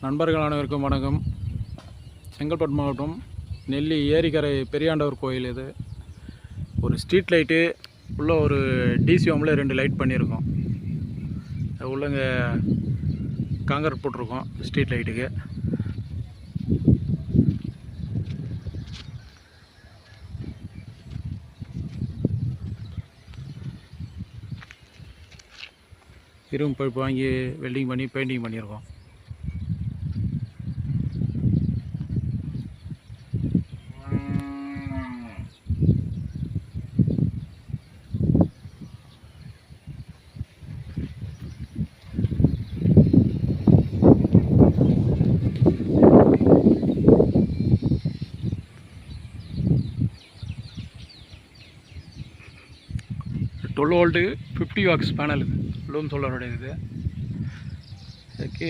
நண்பர்கள் அனைவருக்கும் வணக்கம். செங்கல்பட்டு மாவட்டம் நெல்லி ஏரிக்கரை பெரியாண்டவர் கோயில். இது ஒரு ஸ்ட்ரீட் லைட்டு உள்ள ஒரு டிசிஎம்மில் 2 லைட் பண்ணியிருக்கோம். உள்ளங்க காங்கிரட் போட்டிருக்கோம் ஸ்ட்ரீட் லைட்டுக்கு. இரும்பு பைப் வாங்கி வெல்டிங் பண்ணி பெயிண்டிங் பண்ணியிருக்கோம். Twelve volt 50 watts panel. இது லூம் சோலாருடைய இது.